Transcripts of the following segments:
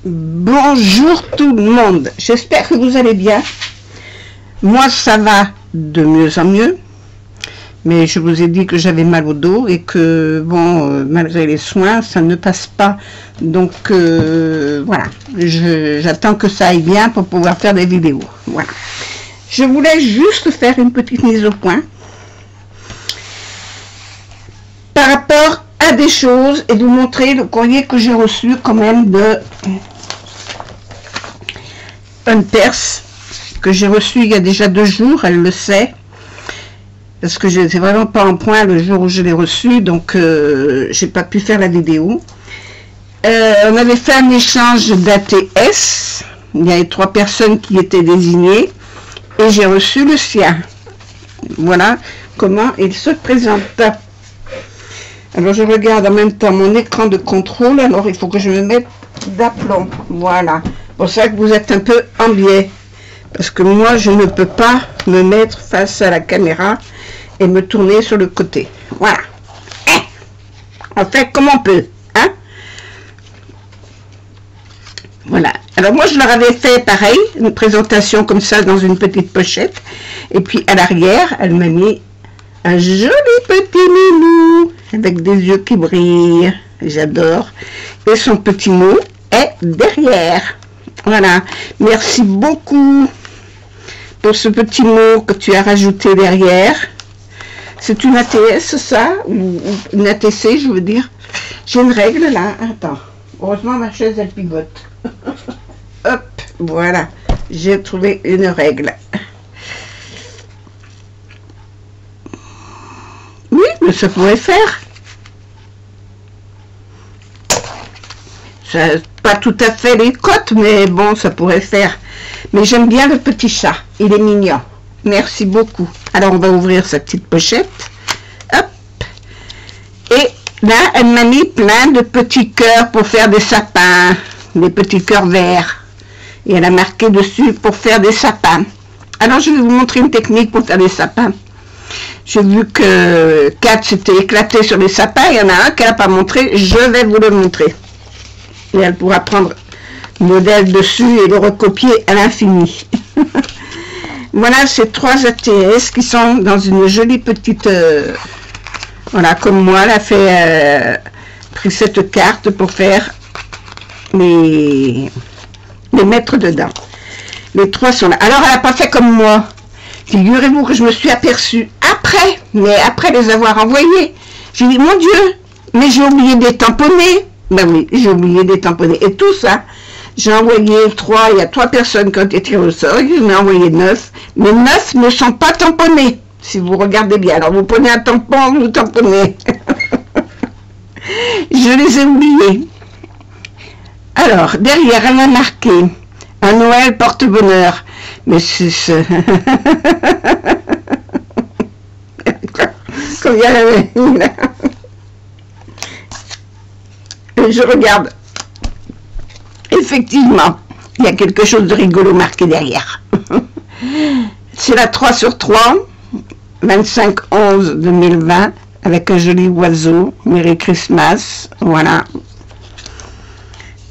Bonjour tout le monde, j'espère que vous allez bien. Moi ça va de mieux en mieux, mais je vous ai dit que j'avais mal au dos et que bon, malgré les soins ça ne passe pas, donc voilà, j'attends que ça aille bien pour pouvoir faire des vidéos. Voilà, je voulais juste faire une petite mise au point par rapport à des choses et vous montrer le courrier que j'ai reçu quand même de Hunters, que j'ai reçu il y a déjà 2 jours, elle le sait, parce que je n'étais vraiment pas en point le jour où je l'ai reçu, donc j'ai pas pu faire la vidéo. On avait fait un échange d'ATS, il y avait 3 personnes qui étaient désignées, et j'ai reçu le sien. Voilà comment il se présente. Alors je regarde en même temps mon écran de contrôle, alors il faut que je me mette d'aplomb, voilà. C'est pour ça que vous êtes un peu en biais, parce que moi je ne peux pas me mettre face à la caméra et me tourner sur le côté. Voilà, on fait comme on peut, hein. Voilà, alors moi je leur avais fait pareil, une présentation comme ça dans une petite pochette, et puis à l'arrière elle m'a mis un joli petit minou avec des yeux qui brillent, j'adore, et son petit mot est derrière. Voilà, merci beaucoup pour ce petit mot que tu as rajouté derrière. C'est une ATS ça, ou une ATC je veux dire. J'ai une règle là, attends, heureusement ma chaise elle pivote. Hop, voilà, j'ai trouvé une règle. Oui, mais ça pourrait faire. Ça, pas tout à fait les côtes, mais bon, ça pourrait faire. Mais j'aime bien le petit chat, il est mignon. Merci beaucoup. Alors, on va ouvrir sa petite pochette. Hop. Et là, elle m'a mis plein de petits cœurs pour faire des sapins. Des petits cœurs verts. Et elle a marqué dessus pour faire des sapins. Alors, je vais vous montrer une technique pour faire des sapins. J'ai vu que Kat s'était éclatée sur les sapins. Il y en a un qu'elle n'a pas montré. Je vais vous le montrer. Et elle pourra prendre le modèle dessus et le recopier à l'infini. Voilà ces 3 ATS qui sont dans une jolie petite... voilà, comme moi, elle a fait... pris cette carte pour faire les mettre dedans. Les 3 sont là. Alors, elle n'a pas fait comme moi. Figurez-vous que je me suis aperçue après, mais après les avoir envoyés. J'ai dit, mon Dieu, mais j'ai oublié de les tamponner. Ben oui, j'ai oublié de les tamponner. Et tout ça, j'ai envoyé 3, il y a 3 personnes qui ont été tirées au sort, j'en ai envoyé 9. Mais 9 ne sont pas tamponnés, si vous regardez bien. Alors vous prenez un tampon, vous tamponnez. Je les ai oubliés. Alors, derrière, elle a marqué un Noël porte-bonheur. Mais c'est ce... Combien elle avait mis là. Je regarde. Effectivement, il y a quelque chose de rigolo marqué derrière. C'est la 3 sur 3, 25/11/2020, avec un joli oiseau. Merry Christmas, voilà.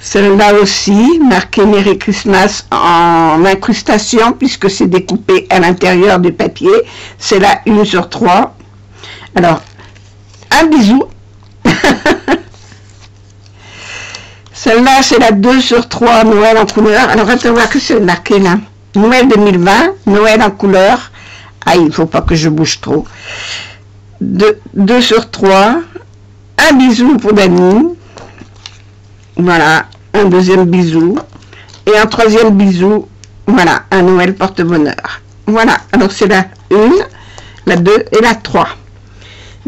Celle-là aussi, marqué Merry Christmas en incrustation, puisque c'est découpé à l'intérieur du papier. C'est la 1 sur 3. Alors, un bisou. Celle-là, c'est la 2 sur 3, Noël en couleur. Alors, attends voir que c'est marqué là. Noël 2020, Noël en couleur. Ah, il ne faut pas que je bouge trop. 2 sur 3. Un bisou pour Dani. Voilà, un deuxième bisou. Et un troisième bisou. Voilà, un Noël porte-bonheur. Voilà, alors c'est la 1, la 2 et la 3.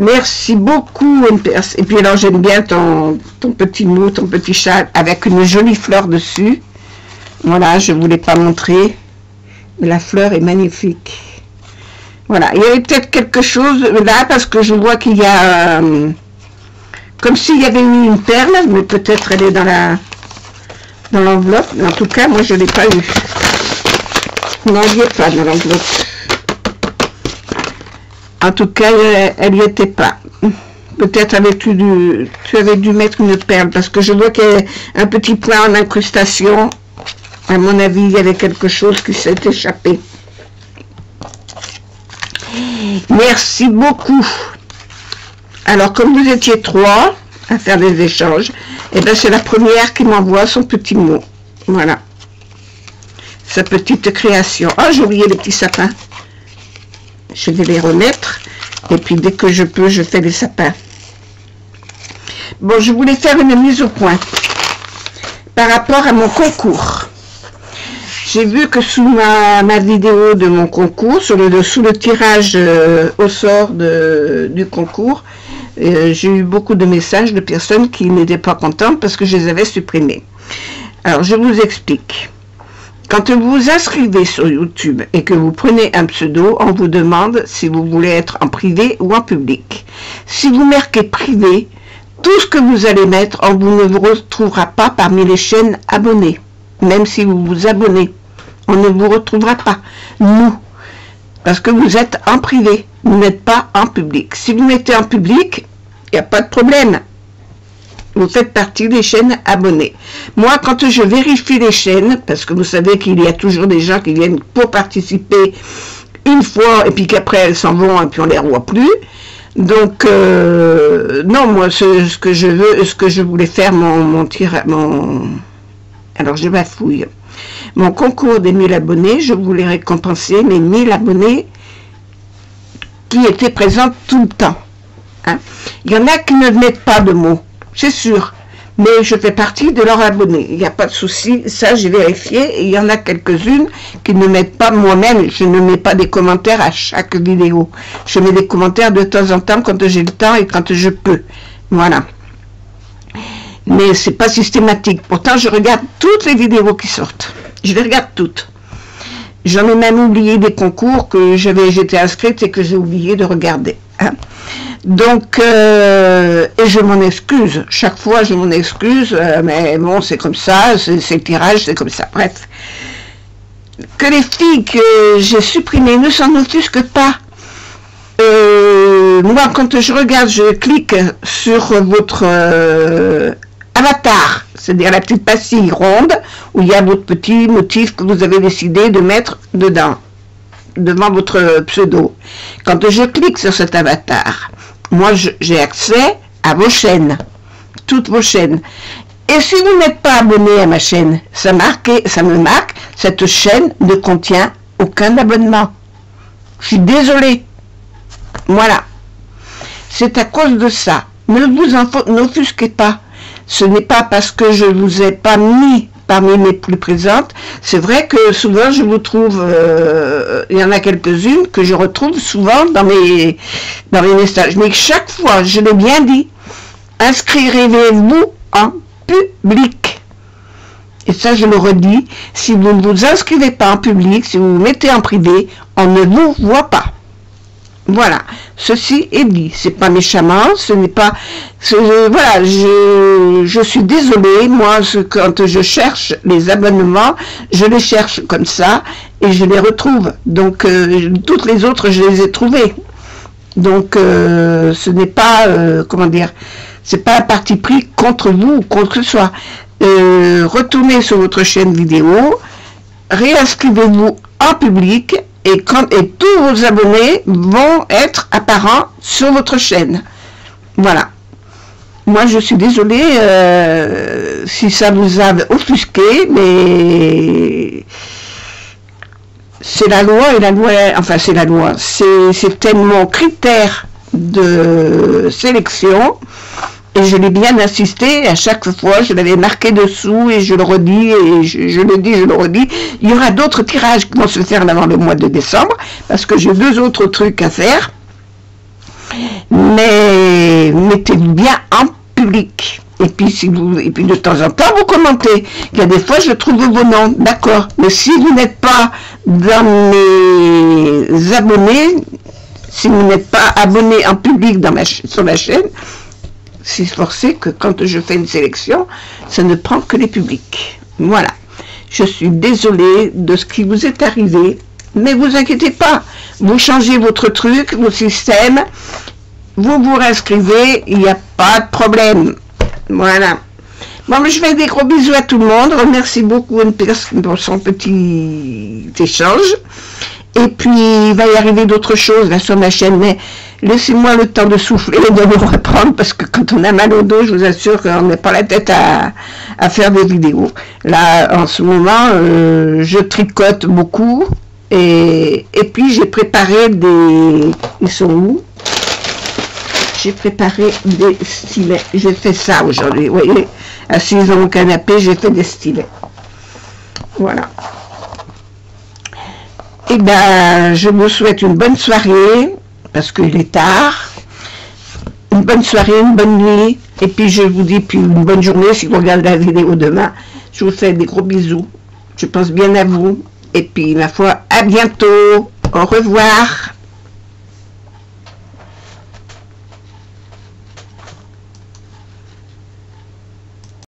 Merci beaucoup, Hunters. Et puis alors, j'aime bien ton petit mot, ton petit chat avec une jolie fleur dessus. Voilà, je ne vous l'ai pas montré. Mais la fleur est magnifique. Voilà, il y avait peut-être quelque chose là, parce que je vois qu'il y a... comme s'il y avait eu une perle, mais peut-être elle est dans l'enveloppe. En tout cas, moi, je ne l'ai pas eu. Non, il n'y est pas dans l'enveloppe. En tout cas, elle n'y était pas. Peut-être tu avais dû mettre une perle, parce que je vois qu'il y a un petit point en incrustation. À mon avis, il y avait quelque chose qui s'est échappé. Merci beaucoup. Alors, comme vous étiez 3 à faire des échanges, et bien c'est la première qui m'envoie son petit mot. Voilà. Sa petite création. Ah, j'ai oublié les petits sapins. Je vais les remettre. Et puis, dès que je peux, je fais les sapins. Bon, je voulais faire une mise au point par rapport à mon concours. J'ai vu que sous ma vidéo de mon concours, sous le tirage au sort du concours, j'ai eu beaucoup de messages de personnes qui n'étaient pas contentes parce que je les avais supprimés. Alors, je vous explique. Quand vous vous inscrivez sur YouTube et que vous prenez un pseudo, on vous demande si vous voulez être en privé ou en public. Si vous marquez privé, tout ce que vous allez mettre, on ne vous retrouvera pas parmi les chaînes abonnées. Même si vous vous abonnez, on ne vous retrouvera pas. Nous, parce que vous êtes en privé, vous n'êtes pas en public. Si vous mettez en public, il n'y a pas de problème. Vous faites partie des chaînes abonnées. Moi, quand je vérifie les chaînes, parce que vous savez qu'il y a toujours des gens qui viennent pour participer une fois, et puis qu'après elles s'en vont, et puis on ne les revoit plus. Donc, non, moi, ce que je voulais faire, alors je bafouille. Mon concours des 1000 abonnés, je voulais récompenser mes 1000 abonnés qui étaient présents tout le temps. Hein. Il y en a qui ne mettent pas de mots, c'est sûr, mais je fais partie de leurs abonnés. Il n'y a pas de souci, ça j'ai vérifié, et il y en a quelques-unes qui ne mettent pas moi-même, je ne mets pas des commentaires à chaque vidéo. Je mets des commentaires de temps en temps quand j'ai le temps et quand je peux. Voilà. Mais c'est pas systématique. Pourtant, je regarde toutes les vidéos qui sortent. Je les regarde toutes. J'en ai même oublié des concours que j'étais inscrite et que j'ai oublié de regarder. Hein. Donc, et je m'en excuse. Chaque fois, je m'en excuse. Mais bon, c'est comme ça. C'est le tirage, c'est comme ça. Bref. Que les filles que j'ai supprimées ne s'en offusquent pas. Moi, quand je regarde, je clique sur votre avatar, c'est-à-dire la petite pastille ronde où il y a votre petit motif que vous avez décidé de mettre dedans, devant votre pseudo. Quand je clique sur cet avatar, moi j'ai accès à vos chaînes, toutes vos chaînes. Et si vous n'êtes pas abonné à ma chaîne, ça me marque, cette chaîne ne contient aucun abonnement. Je suis désolée. Voilà. C'est à cause de ça. Ne vous n'offusquez pas. Ce n'est pas parce que je ne vous ai pas mis parmi mes plus présentes. C'est vrai que souvent je vous trouve, il y en a quelques-unes que je retrouve souvent dans mes messages. Mais chaque fois, je l'ai bien dit, inscrivez-vous en public. Et ça, je le redis, si vous ne vous inscrivez pas en public, si vous vous mettez en privé, on ne vous voit pas. Voilà, ceci est dit, c'est pas méchamment, ce n'est pas, voilà, je suis désolée, moi, quand je cherche les abonnements, je les cherche comme ça, et je les retrouve, donc, toutes les autres, je les ai trouvées, donc, ce n'est pas, comment dire, c'est pas un parti pris contre vous, ou contre que ce soit, retournez sur votre chaîne vidéo, réinscrivez-vous en public, et tous vos abonnés vont être apparents sur votre chaîne. Voilà. Moi, je suis désolée si ça vous a offusqué, mais c'est la loi, et la loi, enfin c'est la loi, c'est mon critère de sélection. Et je l'ai bien insisté, à chaque fois, je l'avais marqué dessous, et je le redis, et je le dis, je le redis. Il y aura d'autres tirages qui vont se faire avant le mois de décembre, parce que j'ai 2 autres trucs à faire. Mais mettez-vous bien en public. Et puis, de temps en temps, vous commentez. Il y a des fois, je trouve vos noms, d'accord. Mais si vous n'êtes pas dans mes abonnés, si vous n'êtes pas abonné en public sur ma chaîne, c'est forcé que quand je fais une sélection, ça ne prend que les publics. Voilà. Je suis désolée de ce qui vous est arrivé, mais vous inquiétez pas. Vous changez votre truc, vos systèmes, vous vous réinscrivez, il n'y a pas de problème. Voilà. Bon, je fais des gros bisous à tout le monde. Remercie beaucoup une personne pour son petit échange. Et puis, il va y arriver d'autres choses là sur ma chaîne, mais laissez-moi le temps de souffler et de vous reprendre, parce que quand on a mal au dos, je vous assure qu'on n'a pas la tête à faire des vidéos. Là, en ce moment, je tricote beaucoup, et puis j'ai préparé des... Ils sont où? J'ai préparé des stylets. J'ai fait ça aujourd'hui, vous voyez, assise dans mon canapé, j'ai fait des stylets. Voilà. Et ben, je vous souhaite une bonne soirée, parce qu'il est tard. Une bonne soirée, une bonne nuit. Et puis je vous dis puis une bonne journée si vous regardez la vidéo demain. Je vous fais des gros bisous. Je pense bien à vous. Et puis, ma foi, à bientôt. Au revoir.